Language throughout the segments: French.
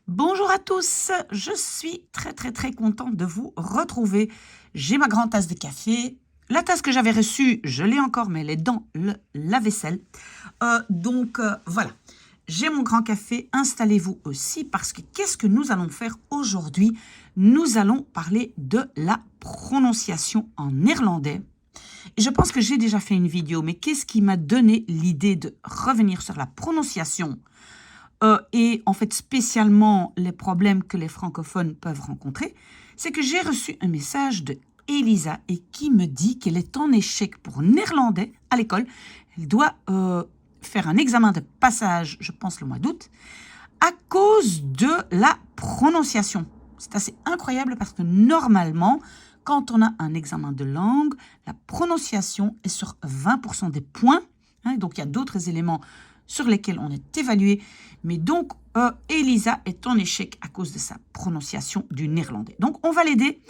Bonjour à tous, je suis très contente de vous retrouver. J'ai ma grande tasse de café. La tasse que j'avais reçue, je l'ai encore, mais elle est dans le lave-vaisselle. Voilà, j'ai mon grand café, installez-vous aussi, parce que qu'est-ce que nous allons faire aujourd'hui? Nous allons parler de la prononciation en néerlandais. Et je pense que j'ai déjà fait une vidéo, mais qu'est-ce qui m'a donné l'idée de revenir sur la prononciation et en fait spécialement les problèmes que les francophones peuvent rencontrer, c'est que j'ai reçu un message de Elisa et qui me dit qu'elle est en échec pour néerlandais à l'école. Elle doit faire un examen de passage, je pense le mois d'août, à cause de la prononciation. C'est assez incroyable parce que normalement, quand on a un examen de langue, la prononciation est sur 20% des points. Donc il y a d'autres éléments sur lesquels on est évalué. Mais donc, Elisa est en échec à cause de sa prononciation du néerlandais. Donc, on va l'aider.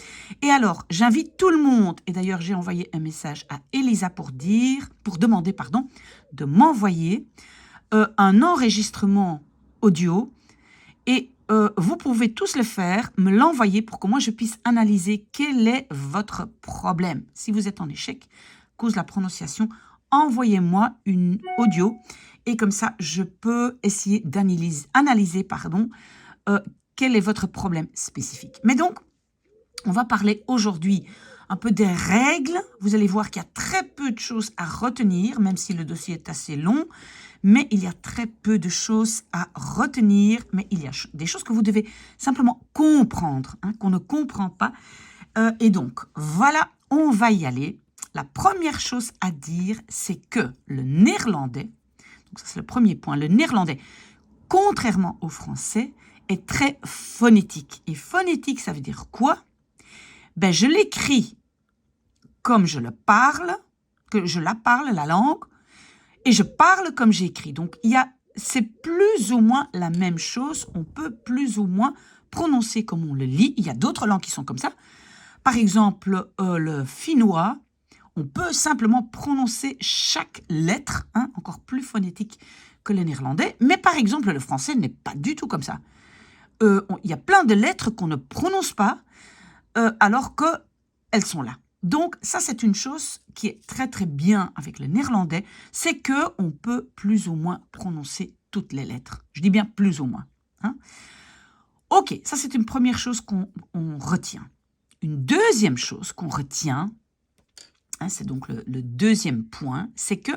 Et alors, j'invite tout le monde, et d'ailleurs, j'ai envoyé un message à Elisa pour demander, de m'envoyer un enregistrement audio. Et vous pouvez tous le faire, me l'envoyer pour que moi, je puisse analyser quel est votre problème. Si vous êtes en échec à cause de la prononciation, envoyez-moi une audio et comme ça, je peux essayer d'analyser quel est votre problème spécifique. Mais donc, on va parler aujourd'hui un peu des règles. Vous allez voir qu'il y a très peu de choses à retenir, même si le dossier est assez long, mais il y a très peu de choses à retenir, mais il y a des choses que vous devez simplement comprendre, qu'on ne comprend pas. Et donc, voilà, on va y aller. La première chose à dire, c'est que le néerlandais, donc ça c'est le premier point, le néerlandais, contrairement au français, est très phonétique. Et phonétique, ça veut dire quoi? Je l'écris comme je le parle, que je la parle, la langue, et je parle comme j'écris. Donc, c'est plus ou moins la même chose. On peut plus ou moins prononcer comme on le lit. Il y a d'autres langues qui sont comme ça. Par exemple, le finnois, on peut simplement prononcer chaque lettre, encore plus phonétique que le néerlandais. Mais par exemple, le français n'est pas du tout comme ça. Il y a plein de lettres qu'on ne prononce pas alors qu'elles sont là. Donc, ça, c'est une chose qui est très bien avec le néerlandais, c'est qu'on peut plus ou moins prononcer toutes les lettres. Je dis bien plus ou moins. Ok, ça, c'est une première chose qu'on retient. Une deuxième chose qu'on retient, c'est donc le deuxième point, c'est que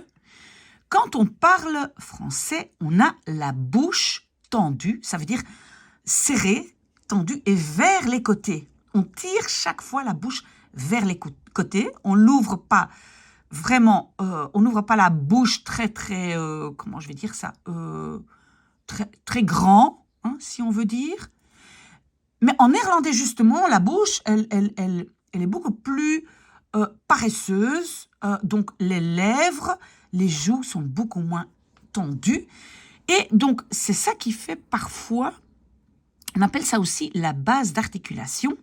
quand on parle français, on a la bouche tendue, ça veut dire serrée, tendue et vers les côtés. On tire chaque fois la bouche vers les côtés. On n'ouvre pas vraiment, on n'ouvre pas la bouche très, comment je vais dire ça, très grand, si on veut dire. Mais en néerlandais, justement, la bouche, elle est beaucoup plus paresseuse. Donc, les lèvres, les joues sont beaucoup moins tendues. Et donc, c'est ça qui fait parfois, on appelle ça aussi la base d'articulation.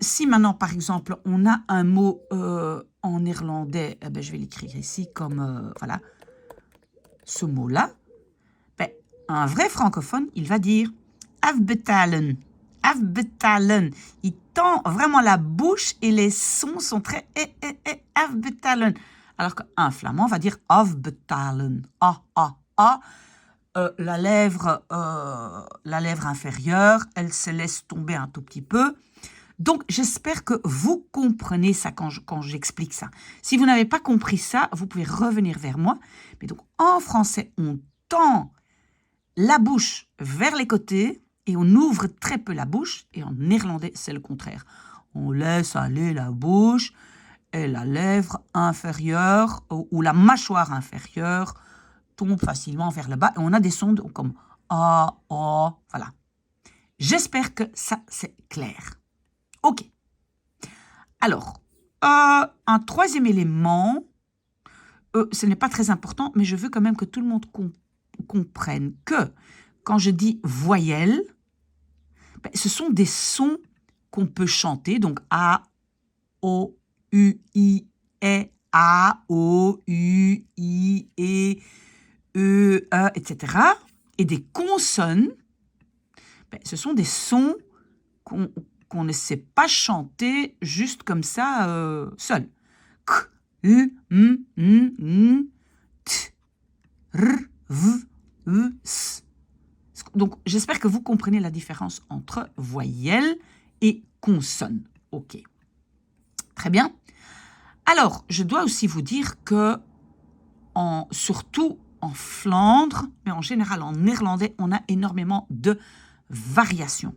Si maintenant, par exemple, on a un mot en néerlandais, je vais l'écrire ici comme, voilà, ce mot-là, un vrai francophone, il va dire « afbetalen ». Afbetalen. Il tend vraiment la bouche et les sons sont très « afbetalen ». Alors qu'un flamand va dire « afbetalen ». La lèvre inférieure, elle se laisse tomber un tout petit peu. Donc, j'espère que vous comprenez ça quand j'explique ça. Si vous n'avez pas compris ça, vous pouvez revenir vers moi. Mais donc, en français, on tend la bouche vers les côtés et on ouvre très peu la bouche. Et en néerlandais, c'est le contraire. On laisse aller la bouche et la lèvre inférieure ou la mâchoire inférieure tombe facilement vers le bas. Et on a des sons comme « ah »,« oh », voilà. J'espère que ça, c'est clair. Ok. Alors, un troisième élément, ce n'est pas très important, mais je veux quand même que tout le monde comprenne que quand je dis voyelle, ce sont des sons qu'on peut chanter, donc A, O, U, I, E, A, O, U, I, E, E, etc. Et des consonnes, Ben, ce sont des sons qu'on ne sait pas chanter juste comme ça, seul. K, U, M, N, T, R, V, E, S. Donc, j'espère que vous comprenez la différence entre voyelle et consonne. OK. Très bien. Alors, je dois aussi vous dire que, surtout en Flandre, mais en général en néerlandais, on a énormément de variations.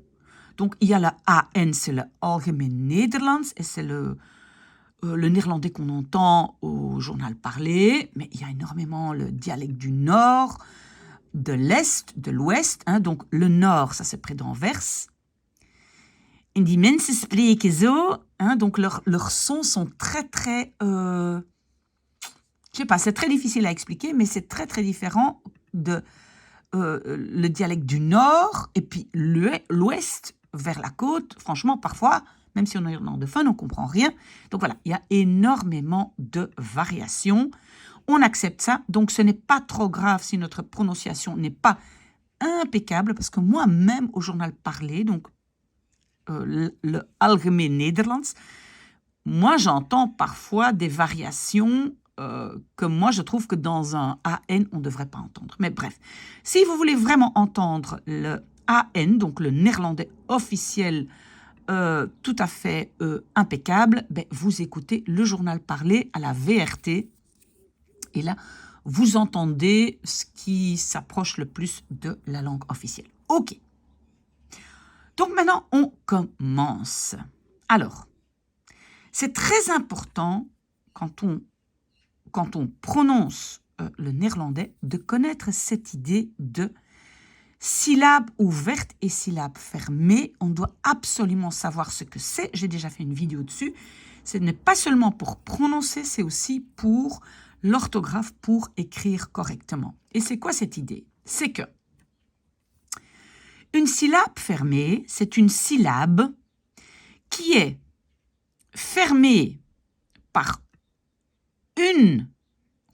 Donc, il y a le AN, c'est le Algemeen Nederlands, et c'est le néerlandais qu'on entend au journal parlé, mais il y a énormément le dialecte du Nord, de l'Est, de l'Ouest. Hein, donc, le Nord, ça c'est près d'Anvers. Et die mensen spreken zo. Hein, donc, leurs sons sont très, très... je sais pas, c'est très difficile à expliquer, mais c'est très, très différent de le dialecte du Nord et puis l'Ouest vers la côte. Franchement, parfois, même si on est néerlandophone, on ne comprend rien. Donc voilà, il y a énormément de variations. On accepte ça, donc ce n'est pas trop grave si notre prononciation n'est pas impeccable, parce que moi-même, au journal parlé, donc le Algemeen Nederlands, moi, j'entends parfois des variations que moi, je trouve que dans un AN, on ne devrait pas entendre. Mais bref, si vous voulez vraiment entendre le AN, donc le néerlandais officiel, tout à fait impeccable, ben, vous écoutez le journal parlé à la VRT. Et là, vous entendez ce qui s'approche le plus de la langue officielle. OK. Donc maintenant, on commence. Alors, c'est très important quand on prononce le néerlandais de connaître cette idée de syllabes ouvertes et syllabes fermées. On doit absolument savoir ce que c'est. J'ai déjà fait une vidéo dessus. Ce n'est pas seulement pour prononcer, c'est aussi pour l'orthographe, pour écrire correctement. Et c'est quoi cette idée? C'est que une syllabe fermée, c'est une syllabe qui est fermée par une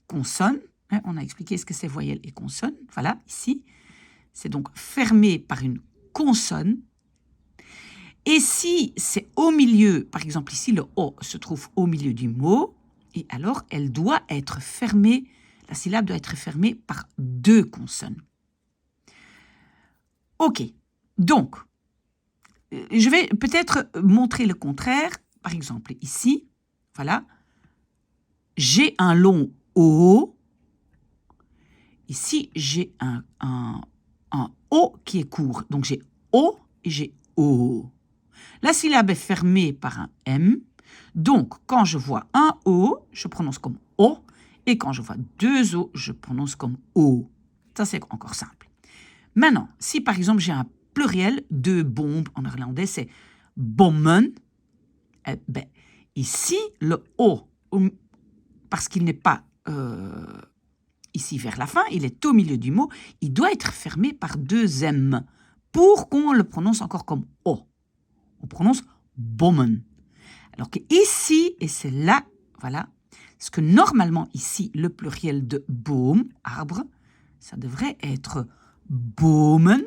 consonne. Hein, on a expliqué ce que c'est voyelle et consonne. Voilà, ici. C'est donc fermé par une consonne. Et si c'est au milieu, par exemple ici, le O se trouve au milieu du mot, et alors elle doit être fermée, la syllabe doit être fermée par deux consonnes. OK, donc, je vais peut-être montrer le contraire. Par exemple, ici, voilà, j'ai un long O. Ici, j'ai un O qui est court. Donc, j'ai O et j'ai O. La syllabe est fermée par un M. Donc, quand je vois un O, je prononce comme O. Et quand je vois deux O, je prononce comme O. Ça, c'est encore simple. Maintenant, si par exemple, j'ai un pluriel de bombes en néerlandais, c'est bommen. Eh ben, ici, le O, parce qu'il n'est pas ici vers la fin, il est au milieu du mot, il doit être fermé par deux M pour qu'on le prononce encore comme O. On prononce bommen. Alors que ici, et c'est là, voilà, parce que normalement ici, le pluriel de boom, arbre, ça devrait être bomen,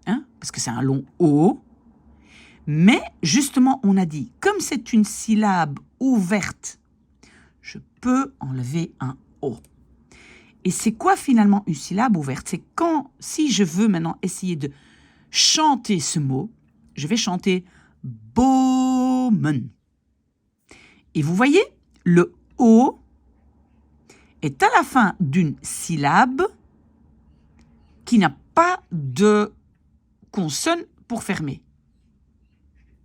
hein, parce que c'est un long O. Mais justement, on a dit, comme c'est une syllabe ouverte, je peux enlever un O. Et c'est quoi finalement une syllabe ouverte? C'est quand, si je veux maintenant essayer de chanter ce mot, je vais chanter bomen. Et vous voyez, le O est à la fin d'une syllabe qui n'a pas de consonne pour fermer.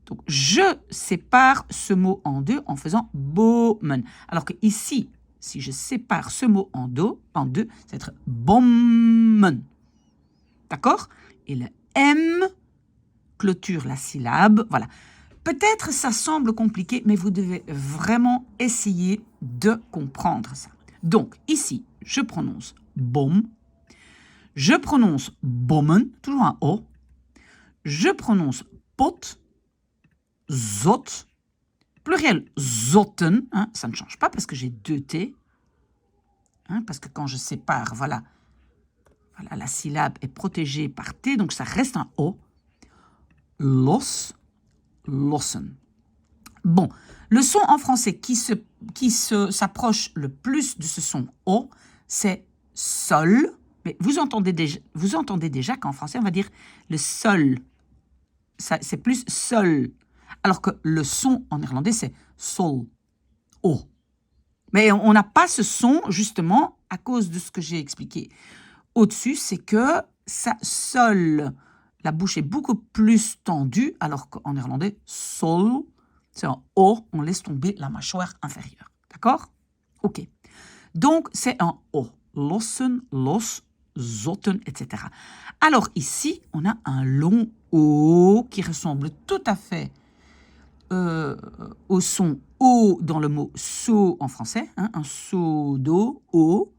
Donc, je sépare ce mot en deux en faisant bomen. Alors que ici, si je sépare ce mot en deux, ça va être bommen. D'accord? Et le M clôture la syllabe. Voilà. Peut-être ça semble compliqué, mais vous devez vraiment essayer de comprendre ça. Donc, ici, je prononce bom. Je prononce bommen, toujours un O. Je prononce pot, zot, pluriel zotten, hein, ça ne change pas parce que j'ai deux T. Hein, parce que quand je sépare, voilà, la syllabe est protégée par T, donc ça reste un O. los, lossen. Bon, le son en français qui s'approche le plus de ce son O, c'est sol. Mais vous entendez déjà qu'en français, on va dire le sol. C'est plus sol. Alors que le son en néerlandais, c'est sol, O. Mais on n'a pas ce son, justement, à cause de ce que j'ai expliqué au-dessus, c'est que ça sol. La bouche est beaucoup plus tendue, alors qu'en néerlandais, sol, c'est un O, on laisse tomber la mâchoire inférieure. D'accord? Ok. Donc, c'est un O. Lossen, los, zotten, etc. Alors ici, on a un long O qui ressemble tout à fait au son O dans le mot seau en français, hein, un seau d'eau, O.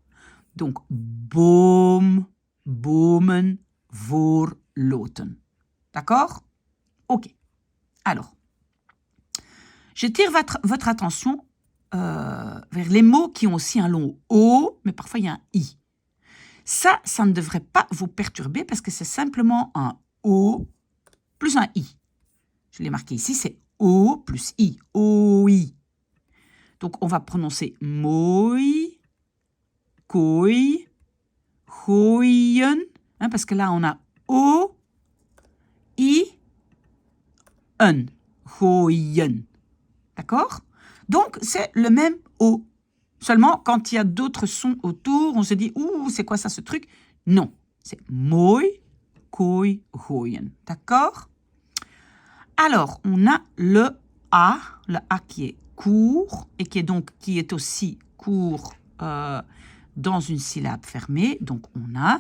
Donc, boom, bomen, voorloten. D'accord? Ok. Alors, j'attire votre attention vers les mots qui ont aussi un long O, mais parfois il y a un I. Ça ne devrait pas vous perturber parce que c'est simplement un O plus un I. Je l'ai marqué ici, c'est O plus I. OI. Donc, on va prononcer moi, koi, gooien, hein, parce que là, on a O, I, un. Gooien. D'accord? Donc, c'est le même O. Seulement, quand il y a d'autres sons autour, on se dit, ouh, c'est quoi ça, ce truc? Non, c'est moi, koi, gooien. D'accord? Alors, on a le A qui est court et qui est aussi court dans une syllabe fermée. Donc, on a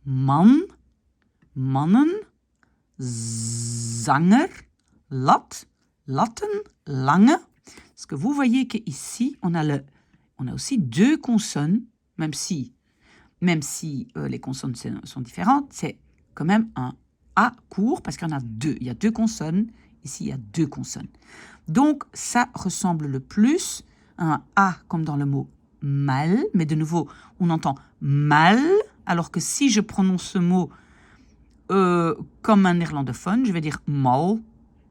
man, mannen, zanger, lat, latten, lange. Parce que vous voyez qu'ici, on a aussi deux consonnes, même si les consonnes sont différentes, c'est quand même un A court parce qu'il y en a deux. Il y a deux consonnes. Ici, il y a deux consonnes. Donc, ça ressemble le plus à un A comme dans le mot mal. Mais de nouveau, on entend mal. Alors que si je prononce ce mot comme un néerlandophone, je vais dire mal.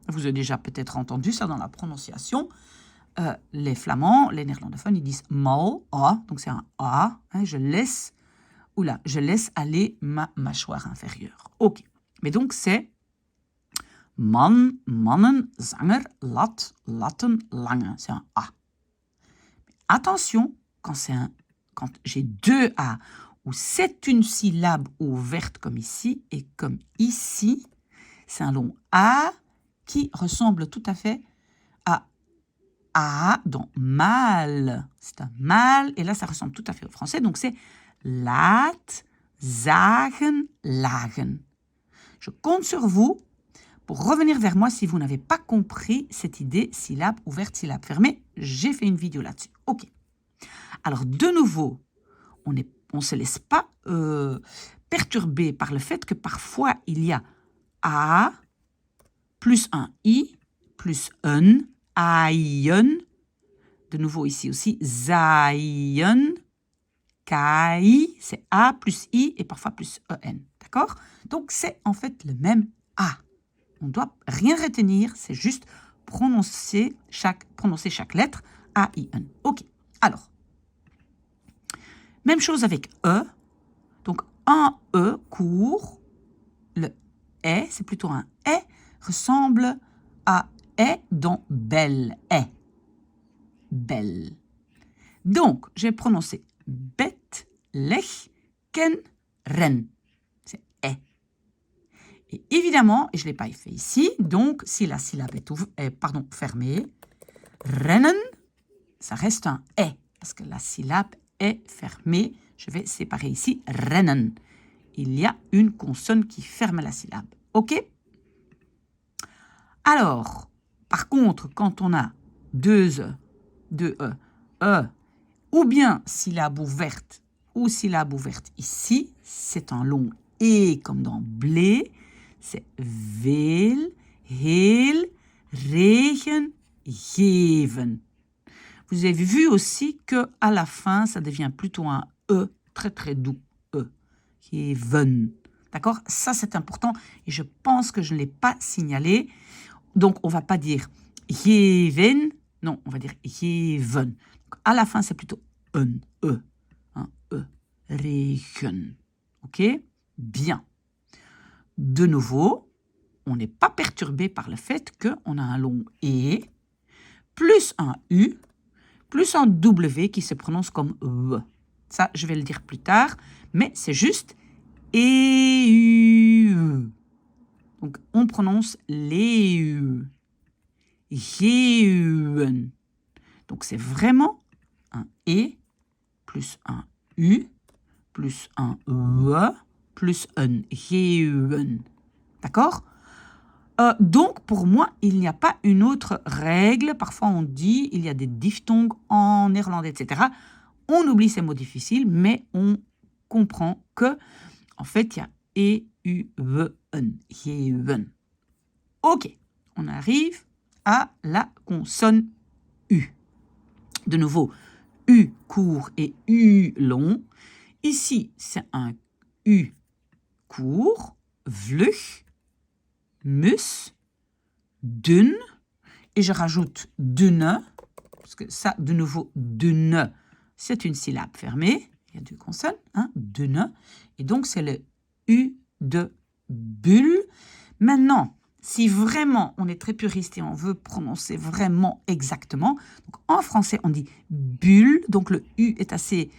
Vous avez déjà peut-être entendu ça dans la prononciation. Les flamands, les néerlandophones, ils disent mal, A. Donc, c'est un A. Hein, je laisse aller ma mâchoire inférieure. Ok. Mais donc, c'est man, mannen, zanger, lat, latten, lange. C'est un A. Mais attention, quand j'ai deux A, où c'est une syllabe ouverte comme ici, et comme ici, c'est un long A qui ressemble tout à fait à A dans mal. C'est un mal, et là, ça ressemble tout à fait au français. Donc, c'est laat, zagen, lagen. Je compte sur vous pour revenir vers moi si vous n'avez pas compris cette idée syllabe ouverte, syllabe fermée. J'ai fait une vidéo là-dessus. Ok. Alors, de nouveau, on ne se laisse pas perturber par le fait que parfois, il y a A plus un I plus un, aïen. De nouveau ici aussi, zaïen. Kai, c'est A plus I et parfois plus EN. D'accord? Donc, c'est en fait le même A. On ne doit rien retenir, c'est juste prononcer chaque lettre A, I, N. Ok. Alors, même chose avec E. Donc, un E court. Le E, c'est plutôt un E, ressemble à E dans belle. E. Belle. Donc, j'ai prononcé bet, lech, ken, ren. C'est E. Et évidemment, et je ne l'ai pas fait ici, donc si la syllabe est fermée, rennen, ça reste un E, parce que la syllabe est fermée. Je vais séparer ici, rennen. Il y a une consonne qui ferme la syllabe. OK? Alors, par contre, quand on a deux E, ou bien syllabe ouverte, ou syllabe ouverte ici, c'est un long E comme dans blé, c'est veel, heel, regen, geven. Vous avez vu aussi qu'à la fin, ça devient plutôt un E très très doux, E, geven. D'accord? Ça, c'est important et je pense que je ne l'ai pas signalé. Donc, on ne va pas dire geven. Non, on va dire geven. Donc, à la fin, c'est plutôt un E. Un E. Regen. OK? Bien. De nouveau, on n'est pas perturbé par le fait qu'on a un long E, plus un U, plus un W qui se prononce comme E. Ça, je vais le dire plus tard, mais c'est juste EU. Donc, on prononce les U. Geuen. Donc, c'est vraiment un E, plus un U, plus un E, plus un geuen. D'accord? Donc, pour moi, il n'y a pas une autre règle. Parfois, on dit il y a des diphtongues en néerlandais, etc. On oublie ces mots difficiles, mais on comprend que, en fait, il y a E, U, V, N. Geuen. OK, on arrive à la consonne U. De nouveau, U court et U long. Ici, c'est un U court, vlug, mus, dun, et je rajoute dune, parce que ça, de nouveau, dune, c'est une syllabe fermée, il y a deux consonnes, hein, dune, et donc c'est le U de bulle. Maintenant, si vraiment on est très puriste et on veut prononcer vraiment exactement, donc en français on dit bulle, donc le U est assez,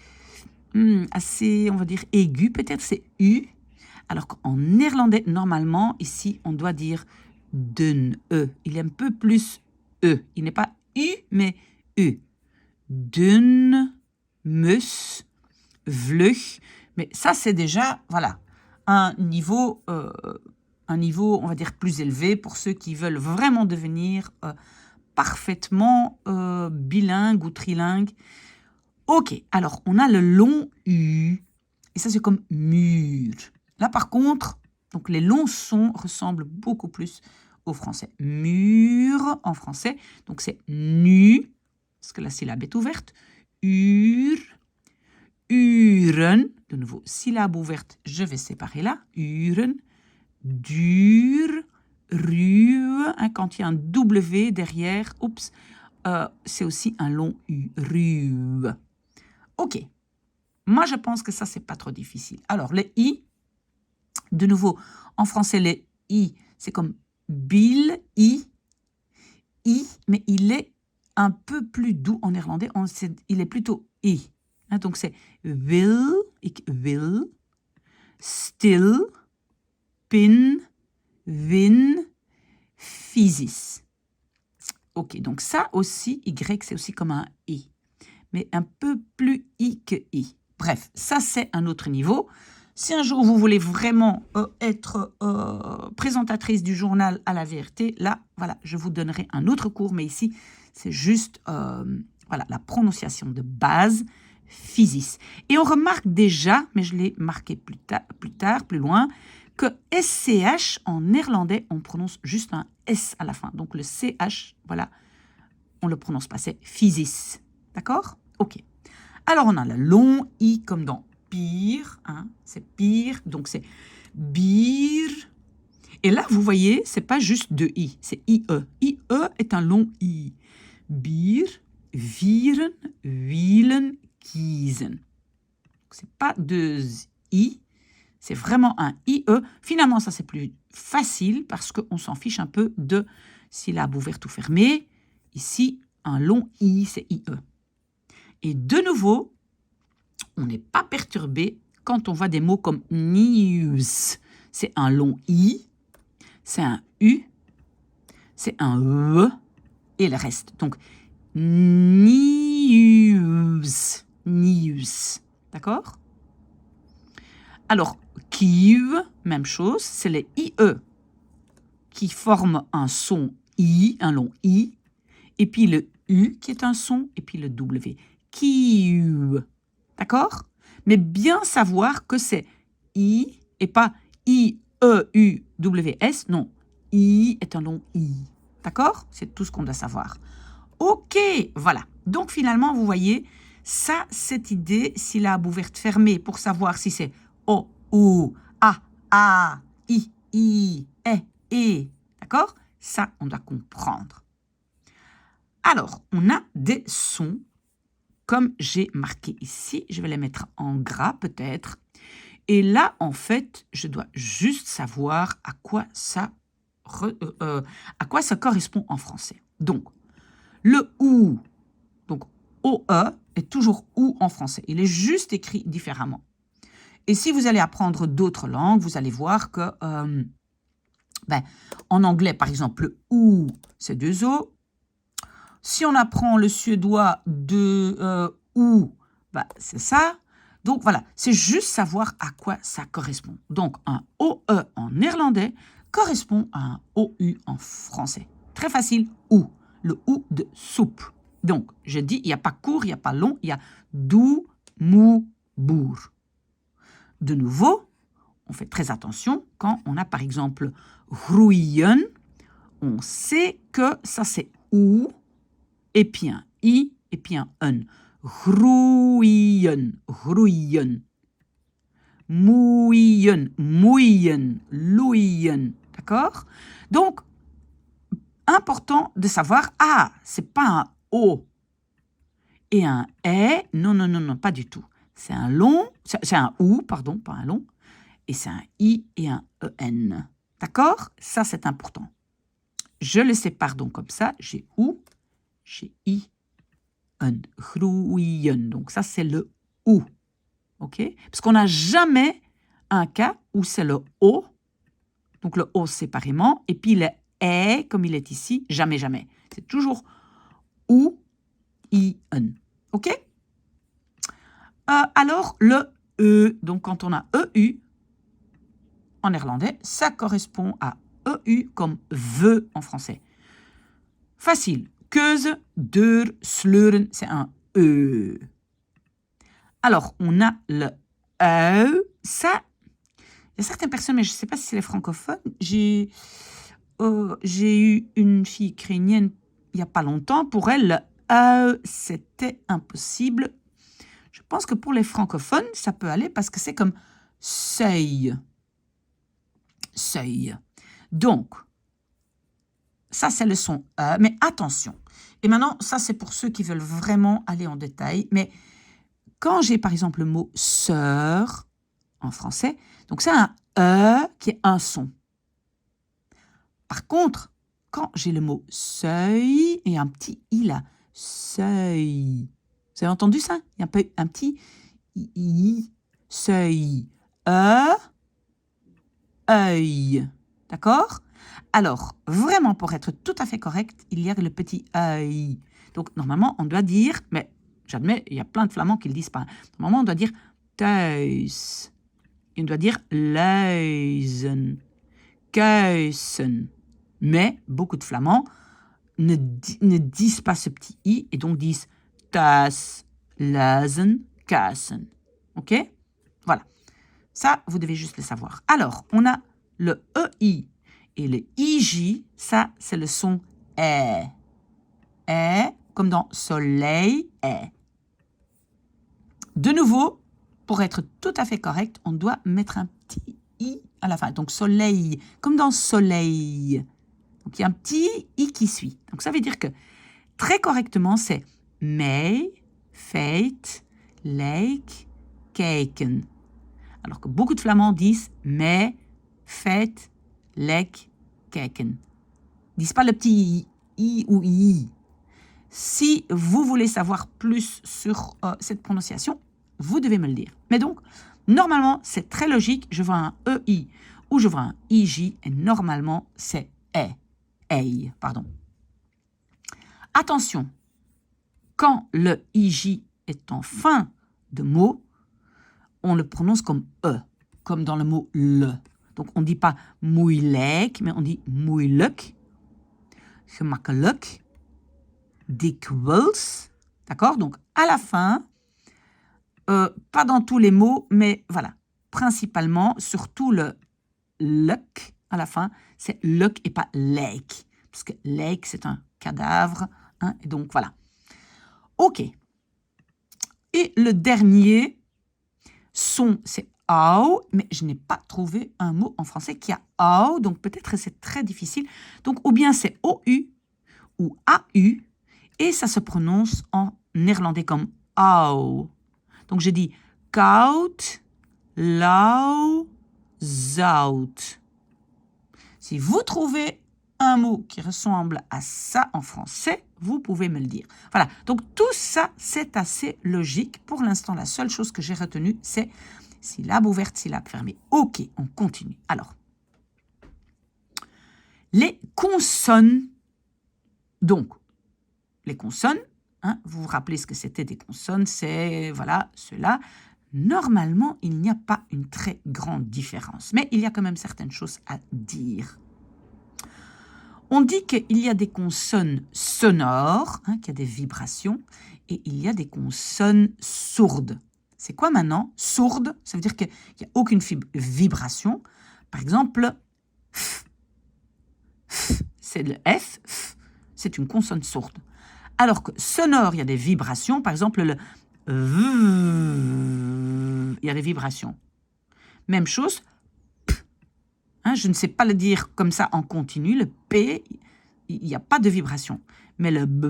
on va dire aigu, peut-être c'est U, alors qu'en néerlandais, normalement, ici, on doit dire dun, E. Il est un peu plus E. Il n'est pas U, mais U. Dun, mus, vlug. Mais ça, c'est déjà, voilà, un niveau, on va dire, plus élevé pour ceux qui veulent vraiment devenir parfaitement bilingue ou trilingue. OK, alors, on a le long U. Et ça, c'est comme mur. Là, par contre, donc les longs sons ressemblent beaucoup plus au français. Mur en français, donc c'est nu, parce que la syllabe est ouverte. Ur, uren, de nouveau, syllabe ouverte, je vais séparer là. Uren, dur, ruwe, hein, quand il y a un W derrière, oups, c'est aussi un long U, ruwe. OK. Moi, je pense que ça, c'est pas trop difficile. Alors, les I, de nouveau, en français, les I, c'est comme Bill, I, mais il est un peu plus doux en néerlandais. Il est plutôt I. Hein, donc, c'est wil, ik wil, stil, pin, win, physis. OK, donc ça aussi, Y, c'est aussi comme un I, mais un peu plus I que I. Bref, ça, c'est un autre niveau. Si un jour vous voulez vraiment être présentatrice du journal à la VRT, là, voilà, je vous donnerai un autre cours, mais ici, c'est juste voilà, la prononciation de base, physis. Et on remarque déjà, mais je l'ai marqué plus tard, plus loin, que SCH, en néerlandais, on prononce juste un S à la fin. Donc le CH, voilà, on ne le prononce pas, c'est physis. D'accord? OK. Alors, on a le long I comme dans pire, hein, c'est pire, donc c'est bier. Et là, vous voyez, c'est pas juste deux I, c'est IE. IE est un long I. Bier, vieren, wielen, kiezen. C'est pas deux I, c'est vraiment un IE. Finalement, ça, c'est plus facile parce qu'on s'en fiche un peu de syllabe ouverte ou fermée. Ici, un long I, c'est IE. Et de nouveau, on n'est pas perturbé quand on voit des mots comme news. C'est un long I, c'est un U, c'est un E et le reste. Donc, news, news. D'accord? Alors, Kiev, même chose, c'est les IE qui forment un son I, un long I, et puis le U qui est un son, et puis le W. Kiev. D'accord? Mais bien savoir que c'est I et pas I-E-U-W-S. Non, I est un long I. D'accord? C'est tout ce qu'on doit savoir. OK, voilà. Donc finalement, vous voyez, ça, cette idée, syllabe ouverte fermée, pour savoir si c'est O, O, A, A, I, E. D'accord? Ça, on doit comprendre. Alors, on a des sons, comme j'ai marqué ici. Je vais les mettre en gras, peut-être. Et là, en fait, je dois juste savoir à quoi ça correspond en français. Donc, le OU, donc OE, est toujours OU en français. Il est juste écrit différemment. Et si vous allez apprendre d'autres langues, vous allez voir que, en anglais, par exemple, le OU, c'est 2 O. Si on apprend le suédois de OU, c'est ça. Donc voilà, c'est juste savoir à quoi ça correspond. Donc un OE en néerlandais correspond à un OU en français. Très facile, OU, le OU de soupe. Donc je dis, il n'y a pas court, il n'y a pas long, il y a doux, mou, bourg. De nouveau, on fait très attention quand on a par exemple groeien, on sait que ça c'est OU, et puis un I, et puis un N. Groeien, groeien. Moeien, moeien, loeien. D'accord? Donc, important de savoir, c'est pas un O et un E. Non, pas du tout. C'est un long, c'est un OU, pardon, pas un long, et c'est un I et un EN. D'accord? Ça, c'est important. Je le sépare donc comme ça. J'ai OU, j'ai I, groeien. Donc ça, c'est le OU. OK? Parce qu'on n'a jamais un cas où c'est le O. Donc le O séparément. Et puis le E, comme il est ici, jamais. C'est toujours OU, I, N. OK? Alors le E. Donc quand on a EU en néerlandais, ça correspond à EU comme veut en français. Facile. Keuze, deur, sleuren, c'est un E. Alors, on a le ça, il y a certaines personnes, mais je ne sais pas si c'est les francophones. J'ai eu une fille ukrainienne il n'y a pas longtemps. Pour elle, le c'était impossible. Je pense que pour les francophones, ça peut aller parce que c'est comme seuil. Seuil. Donc, ça, c'est le son mais attention. Et maintenant, ça, c'est pour ceux qui veulent vraiment aller en détail. Mais quand j'ai, par exemple, le mot sœur en français, donc c'est un qui est un son. Par contre, quand j'ai le mot seuil et un petit i là, seuil. Vous avez entendu ça? Il y a un petit i, seuil. Œil. D'accord? Alors, vraiment, pour être tout à fait correct, il y a le petit œil. Donc, normalement, on doit dire, mais j'admets, il y a plein de flamands qui ne le disent pas. Normalement, on doit dire thuis. On doit dire luizen, kuisen. Mais beaucoup de flamands ne disent pas ce petit i et donc disent thuis, luizen, kuisen. OK? Voilà. Ça, vous devez juste le savoir. Alors, on a le EI et le IJ. Ça, c'est le son E. E, comme dans soleil, E. De nouveau, pour être tout à fait correct, on doit mettre un petit i à la fin. Donc, soleil, comme dans soleil. Donc, il y a un petit i qui suit. Donc, ça veut dire que, très correctement, c'est mei, feit, leek, kijken. Alors que beaucoup de flamands disent mei, feit, leek, kijken. Ils disent pas le petit i ou i. Si vous voulez savoir plus sur cette prononciation, vous devez me le dire. Mais donc, normalement, c'est très logique. Je vois un EI ou je vois un IJ et normalement, c'est E. Ei, pardon. Attention, quand le IJ est en fin de mot, on le prononce comme E, comme dans le mot le. Donc, on ne dit pas moeilijk, mais on dit moeilijk, gemakkelijk, dikwijls. D'accord? Donc, à la fin, pas dans tous les mots, mais voilà. Principalement, surtout le luk, à la fin, c'est luk et pas lijk. Parce que lijk, c'est un cadavre. Hein, et donc, voilà. OK. Et le dernier son, c'est au, mais je n'ai pas trouvé un mot en français qui a au, donc peut-être c'est très difficile. Donc, ou bien c'est OU ou AU, et ça se prononce en néerlandais comme au. Donc, je dis koud, lauw, zout. Si vous trouvez un mot qui ressemble à ça en français, vous pouvez me le dire. Voilà, donc tout ça, c'est assez logique. Pour l'instant, la seule chose que j'ai retenue, c'est syllabe ouverte, syllabe fermée. Ok, on continue. Alors, les consonnes. Donc, les consonnes, hein, vous vous rappelez ce que c'était des consonnes, c'est, voilà, ceux-là. Normalement, il n'y a pas une très grande différence, mais il y a quand même certaines choses à dire. On dit qu'il y a des consonnes sonores, hein, qu'il y a des vibrations, et il y a des consonnes sourdes. C'est quoi maintenant? Sourde, ça veut dire qu'il n'y a aucune vibration. Par exemple, f, c'est le F, c'est une consonne sourde. Alors que sonore, il y a des vibrations. Par exemple, le V, il y a des vibrations. Même chose, P. Hein, je ne sais pas le dire comme ça en continu. Le P, il n'y a pas de vibration. Mais le B,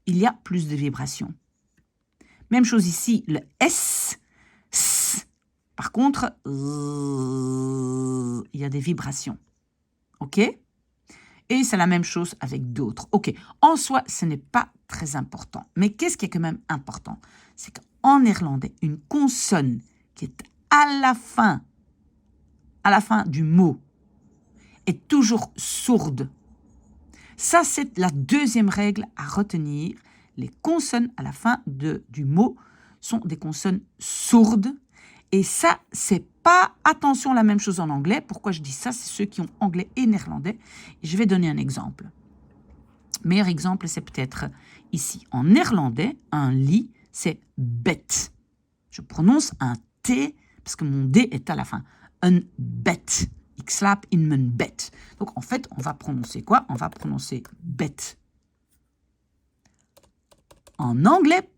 il y a plus de vibrations. Même chose ici, le S. Par contre, il y a des vibrations. OK? Et c'est la même chose avec d'autres. OK. En soi, ce n'est pas très important. Mais qu'est-ce qui est quand même important? C'est qu'en néerlandais, une consonne qui est à la fin du mot, est toujours sourde. Ça, c'est la deuxième règle à retenir. Les consonnes à la fin du mot sont des consonnes sourdes. Et ça, c'est pas, attention, la même chose en anglais. Pourquoi je dis ça? C'est ceux qui ont anglais et néerlandais. Et je vais donner un exemple. Meilleur exemple, c'est peut-être ici. En néerlandais, un lit, c'est bed. Je prononce un T parce que mon D est à la fin. Un bed. Ik slaap in mijn bed. Donc, en fait, on va prononcer quoi? On va prononcer bed. En anglais,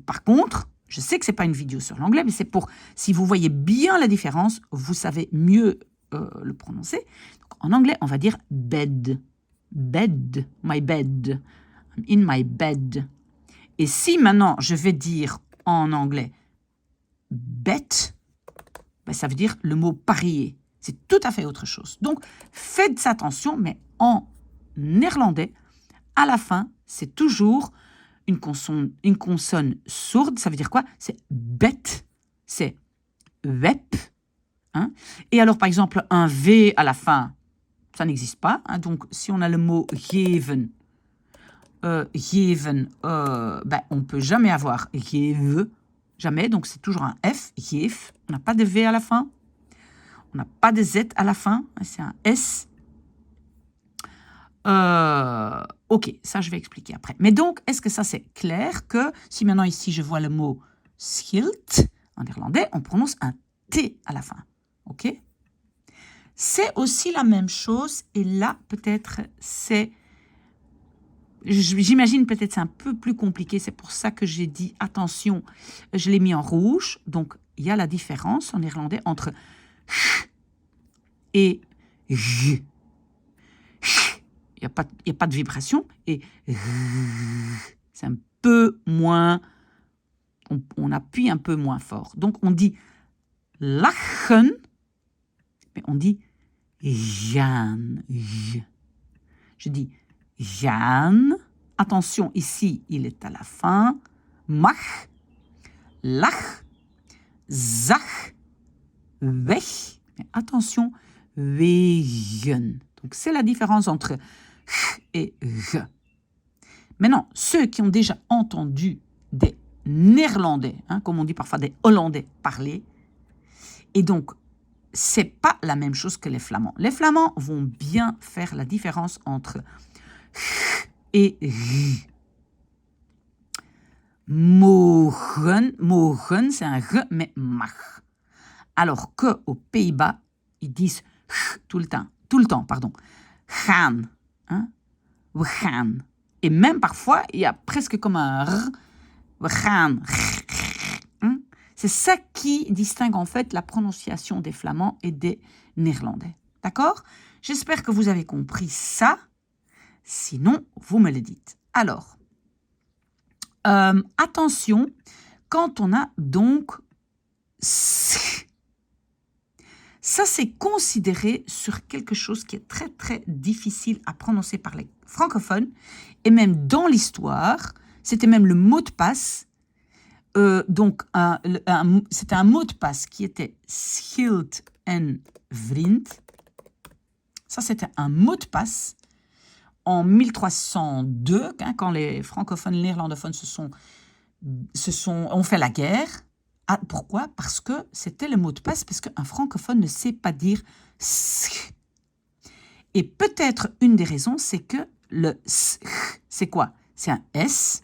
par contre, je sais que ce n'est pas une vidéo sur l'anglais, mais c'est pour, si vous voyez bien la différence, vous savez mieux le prononcer. Donc, en anglais, on va dire bed. Bed, my bed. I'm in my bed. Et si maintenant, je vais dire en anglais bet, ben, ça veut dire le mot parier. C'est tout à fait autre chose. Donc, faites attention, mais en néerlandais, à la fin, c'est toujours une consonne sourde. Ça veut dire quoi? C'est bet, c'est web. Hein? Et alors, par exemple, un V à la fin, ça n'existe pas. Hein? Donc, si on a le mot geven, ben, on ne peut jamais avoir geven, jamais. Donc, c'est toujours un F, geef. On n'a pas de V à la fin. On n'a pas de Z à la fin, c'est un S. Ok, ça je vais expliquer après. Mais donc, est-ce que ça c'est clair que si maintenant ici je vois le mot schild, en néerlandais, on prononce un T à la fin. Ok? C'est aussi la même chose et là peut-être c'est... J'imagine peut-être c'est un peu plus compliqué, c'est pour ça que j'ai dit attention, je l'ai mis en rouge. Donc, il y a la différence en néerlandais entre et j. Il n'y a pas de vibration. Et c'est un peu moins... On appuie un peu moins fort. Donc, on dit lachen, mais on dit Jeanne. Je dis Jeanne. Attention, ici, il est à la fin. Mach, lach, zach, weg. Mais attention, wegen. Donc, c'est la différence entre ch et g. Maintenant, ceux qui ont déjà entendu des néerlandais, hein, comme on dit parfois des hollandais parler, et donc, c'est pas la même chose que les flamands. Les flamands vont bien faire la différence entre ch et g. Mogen, c'est un g, mais mach. Alors qu'aux Pays-Bas, ils disent tout le temps, gaan, hein? We gaan. Et même parfois, il y a presque comme un r, we gaan, hein? C'est ça qui distingue en fait la prononciation des Flamands et des Néerlandais. D'accord? J'espère que vous avez compris ça. Sinon, vous me le dites. Alors, attention, quand on a donc ça, c'est considéré sur quelque chose qui est très, très difficile à prononcer par les francophones. Et même dans l'histoire, c'était même le mot de passe. C'était un mot de passe qui était Schild en Vriend. Ça, c'était un mot de passe en 1302, quand les francophones, les néerlandophones ont fait la guerre. Ah, pourquoi? Parce que c'était le mot de passe, parce qu'un francophone ne sait pas dire « sch ». Et peut-être une des raisons, c'est que le « sch », c'est quoi? C'est un S,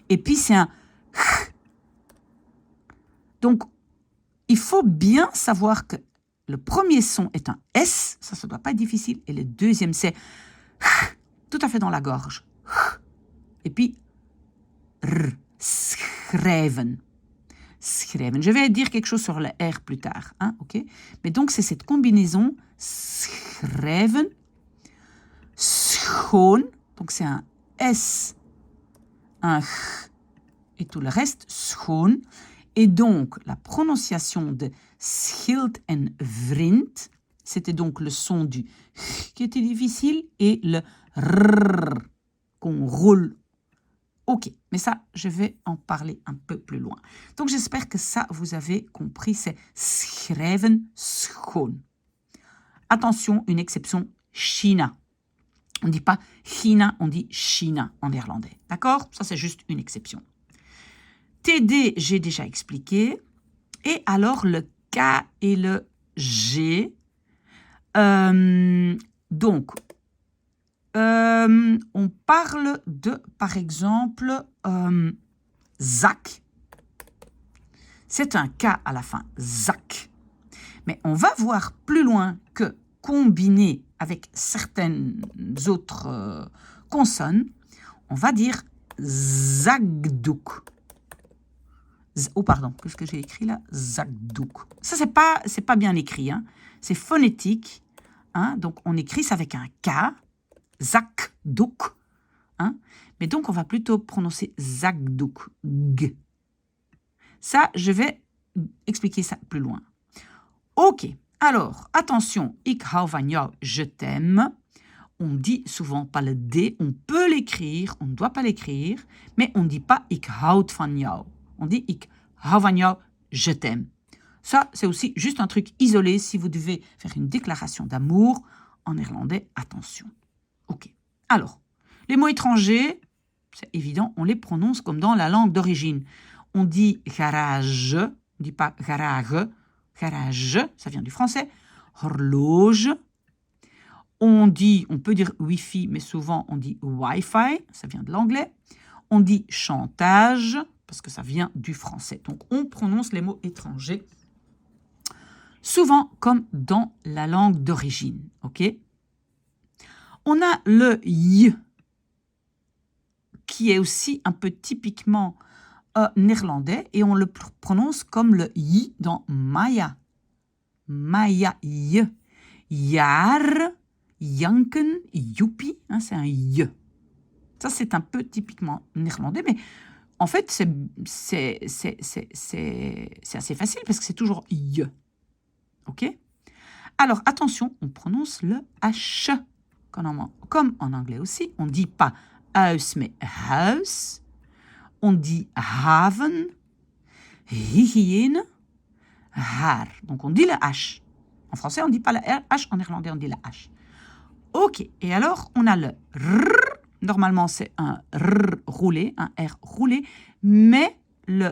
et puis c'est un « ch ». Donc, il faut bien savoir que le premier son est un S, ça ne doit pas être difficile, et le deuxième, c'est « tout à fait dans la gorge ». Et puis « r », « schrijven ». Schrijven. Je vais dire quelque chose sur le R plus tard, hein, ok? Mais donc, c'est cette combinaison schrijven, schoon, donc c'est un S, un Ch et tout le reste, schoon. Et donc, la prononciation de Schild en Vriend, c'était donc le son du Ch qui était difficile et le R qu'on roule. Ok, mais ça, je vais en parler un peu plus loin. Donc, j'espère que ça, vous avez compris, c'est schrijven, schoon. Attention, une exception, China. On ne dit pas China, on dit China en néerlandais. D'accord? Ça, c'est juste une exception. TD, j'ai déjà expliqué. Et alors, le K et le G. On parle de, par exemple, Zak. C'est un K à la fin, Zak. Mais on va voir plus loin que combiné avec certaines autres consonnes, on va dire Zagdouk. Oh, pardon, qu'est-ce que j'ai écrit là? Zagdouk. Ça, c'est pas bien écrit, hein. C'est phonétique. Hein. Donc, on écrit ça avec un K. Zakdouk, hein? Mais donc on va plutôt prononcer Zakdouk, G. Ça, je vais expliquer ça plus loin. Ok, alors, attention, ik hou van jou, je t'aime. On dit souvent pas le D, on peut l'écrire, on ne doit pas l'écrire, mais on ne dit pas ik houd van jou. On dit ik hou van jou, je t'aime. Ça, c'est aussi juste un truc isolé si vous devez faire une déclaration d'amour en néerlandais, attention. Ok. Alors, les mots étrangers, c'est évident, on les prononce comme dans la langue d'origine. On dit garage, on ne dit pas garage, garage, ça vient du français. Horloge. On peut dire Wi-Fi, mais souvent on dit Wi-Fi, ça vient de l'anglais. On dit chantage, parce que ça vient du français. Donc, on prononce les mots étrangers souvent comme dans la langue d'origine. Ok? On a le y, qui est aussi un peu typiquement néerlandais, et on le prononce comme le y dans Maya. Maya, y. Jaar, janken, youpi, hein, c'est un y. Ça, c'est un peu typiquement néerlandais, mais en fait, c'est assez facile parce que c'est toujours y. Ok? Alors, attention, on prononce le H. Comme en anglais aussi, on ne dit pas huis, mais huis. On dit haven, hygiène, haar. Donc, on dit le H. En français, on ne dit pas le H. En néerlandais, on dit le H. Ok. Et alors, on a le R. Normalement, c'est un R roulé, un R roulé. Mais le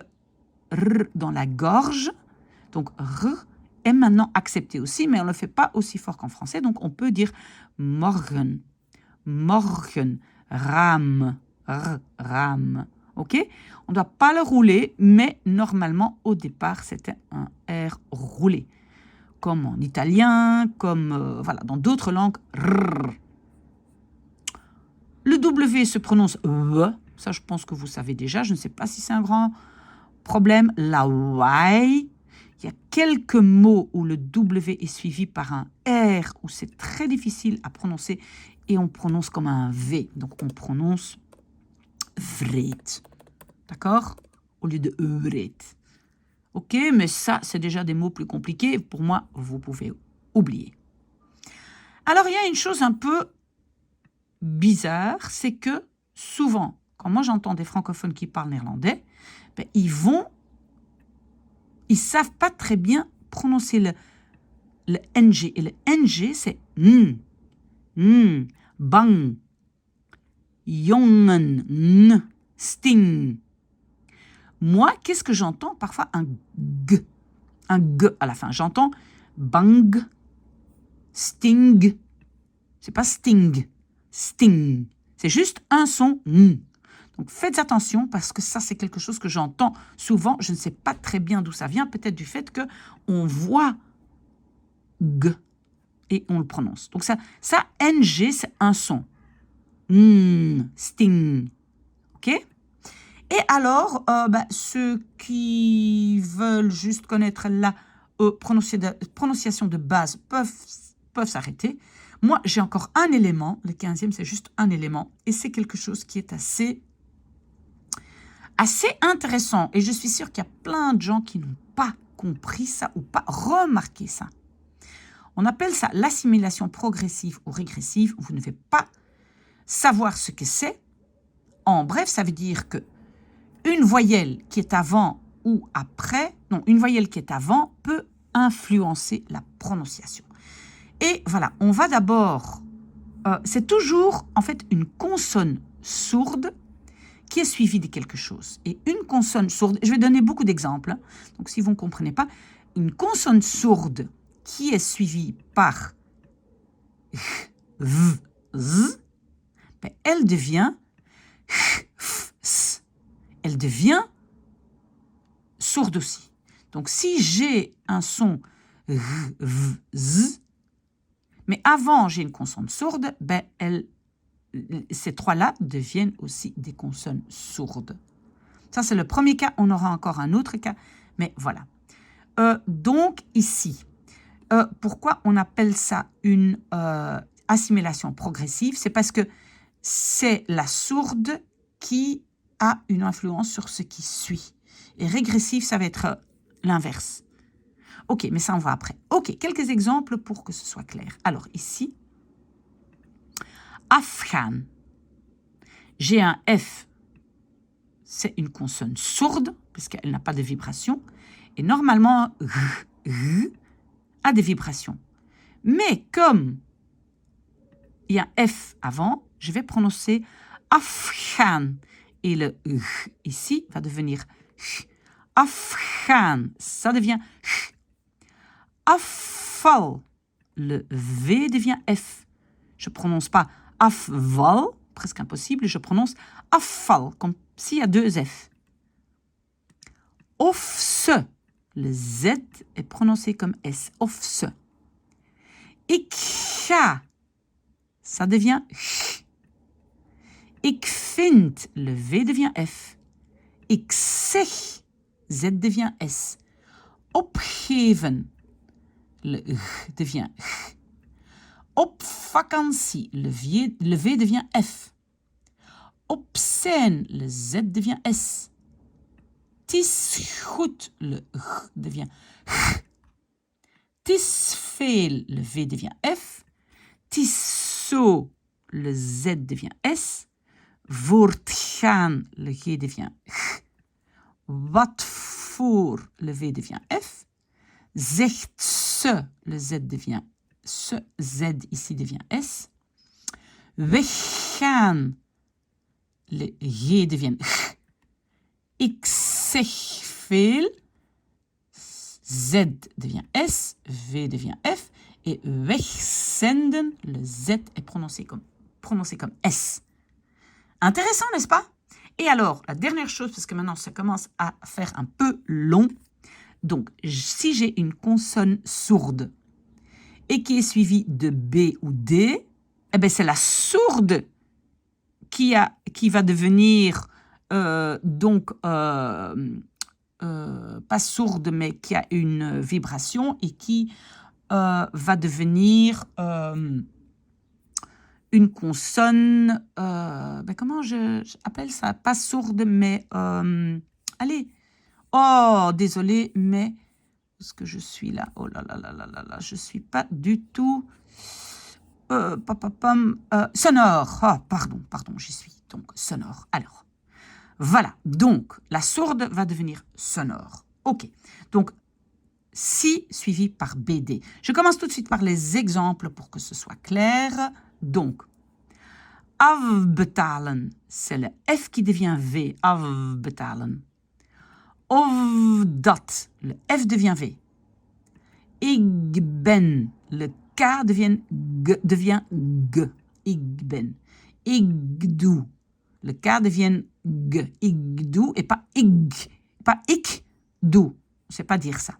R dans la gorge, donc R, est maintenant accepté aussi, mais on ne le fait pas aussi fort qu'en français. Donc, on peut dire morgen, morgen, ram, ram. Ok? On ne doit pas le rouler, mais normalement, au départ, c'était un R roulé. Comme en italien, comme dans d'autres langues. Rrr. Le W se prononce V. Ça, je pense que vous savez déjà. Je ne sais pas si c'est un grand Problème, la Y. Il y a quelques mots où le W est suivi par un R, où c'est très difficile à prononcer, et on prononce comme un V. Donc, on prononce vreed. D'accord? Au lieu de vreed. Ok, mais ça, c'est déjà des mots plus compliqués. Pour moi, vous pouvez oublier. Alors, il y a une chose un peu bizarre, c'est que souvent, quand moi j'entends des francophones qui parlent néerlandais, ben, ils savent pas très bien prononcer le NG. Et le NG, c'est bang, jongen, sting. Moi, qu'est-ce que j'entends? Parfois un G à la fin. J'entends bang, sting. C'est pas sting, sting. C'est juste un son. Donc faites attention parce que ça, c'est quelque chose que j'entends souvent. Je ne sais pas très bien d'où ça vient. Peut-être du fait qu'on voit G et on le prononce. Donc ça NG, c'est un son. Sting. OK? Et alors, ceux qui veulent juste connaître la prononciation de base peuvent s'arrêter. Moi, j'ai encore un élément. Le 15e, c'est juste un élément. Et c'est quelque chose qui est assez intéressant. Et je suis sûre qu'il y a plein de gens qui n'ont pas compris ça ou pas remarqué ça. On appelle ça l'assimilation progressive ou régressive. Vous ne devez pas savoir ce que c'est. En bref, ça veut dire que une voyelle qui est avant ou après, non, une voyelle qui est avant peut influencer la prononciation. Et voilà, on va d'abord, c'est toujours en fait une consonne sourde qui est suivie de quelque chose. Et une consonne sourde, je vais donner beaucoup d'exemples, donc si vous ne comprenez pas, une consonne sourde qui est suivie par v, z, ben, elle devient s. Elle devient sourde aussi. Donc, si j'ai un son v, z, mais avant j'ai une consonne sourde, ben, ces trois-là deviennent aussi des consonnes sourdes. Ça, c'est le premier cas. On aura encore un autre cas, mais voilà. Donc, ici, pourquoi on appelle ça une assimilation progressive? C'est parce que c'est la sourde qui a une influence sur ce qui suit. Et régressif, ça va être l'inverse. Ok, mais ça, on voit après. Ok, quelques exemples pour que ce soit clair. Alors, ici, afgaan. J'ai un F. C'est une consonne sourde, puisqu'elle n'a pas de vibration. Et normalement, a des vibrations. Mais comme il y a un F avant, je vais prononcer afgaan. Et le ici va devenir afgaan. Ça devient afval. Le V devient F. Je ne prononce pas afval, presque impossible, je prononce afval, comme s'il y a deux F. Ofse. Le Z est prononcé comme S. Ofse. Ik ga. Ça devient ch. Ik vind. Le V devient F. Ik zeg. Z devient S. Opgeven. Le G devient G. Op vakantie. Le V devient F. Op zijn. Le Z devient S. Het is goed. Le G devient G. Het is veel. Le V devient F. Het is zo. Le Z devient S. Voortgaan. Le G devient G. Wat voor. Le V devient F. Zegt ze. Le Z devient se. Z ici devient S. Weggaan. Le G devient G. Ik zeg veel. Z devient S. V devient F. Et wegzenden, le Z est prononcé comme S. Intéressant, n'est-ce pas? Et alors, la dernière chose, parce que maintenant ça commence à faire un peu long. Donc, si j'ai une consonne sourde et qui est suivie de B ou D, eh bien, c'est la sourde qui va devenir pas sourde, mais qui a une vibration et qui va devenir une consonne, comment j'appelle ça? Pas sourde, mais allez, oh, désolé, mais est-ce que je suis là? Oh là là là là là là, je suis pas du tout sonore. Oh, pardon, j'y suis. Donc, sonore. Alors, voilà. Donc, la sourde va devenir sonore. OK. Donc, si suivi par BD. Je commence tout de suite par les exemples pour que ce soit clair. Donc, afbetalen, c'est le F qui devient V. Afbetalen. Of dat, le F devient V. Ik ben, le K devient G. Ik ben. Ik doe, le K devient G. Ik doe et pas ik. Pas ik doe. Je ne sais pas dire ça.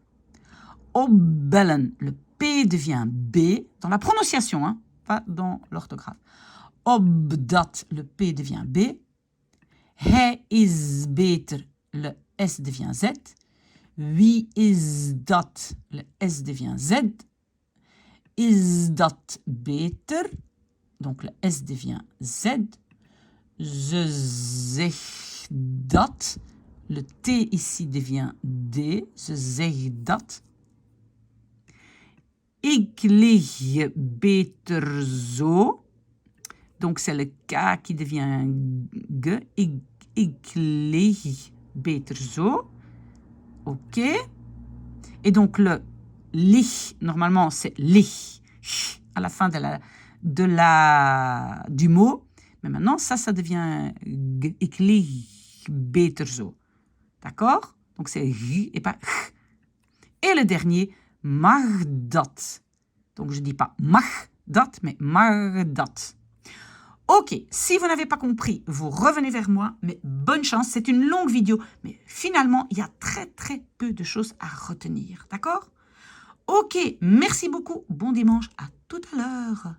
Opbellen, le P devient B dans la prononciation, hein, pas dans l'orthographe. Opdat, le P devient B. Hij is beter, le S devient Z. Wie is dat, le S devient Z. Is dat beter, donc le S devient Z. Ze zegt dat, le T ici devient D. Ze zegt dat. Ik lig beter zo. Donc, c'est le K qui devient G. Ik lig beter zo. OK. Et donc, le lig, normalement, c'est lig à la fin du mot. Mais maintenant, ça devient G. Ik lig beter zo. D'accord? Donc, c'est G et pas G. Et le dernier, mag dat. Donc, je ne dis pas mag dat, mais mag dat. OK, si vous n'avez pas compris, vous revenez vers moi, mais bonne chance, c'est une longue vidéo, mais finalement, il y a très très peu de choses à retenir, d'accord? OK, merci beaucoup, bon dimanche, à tout à l'heure.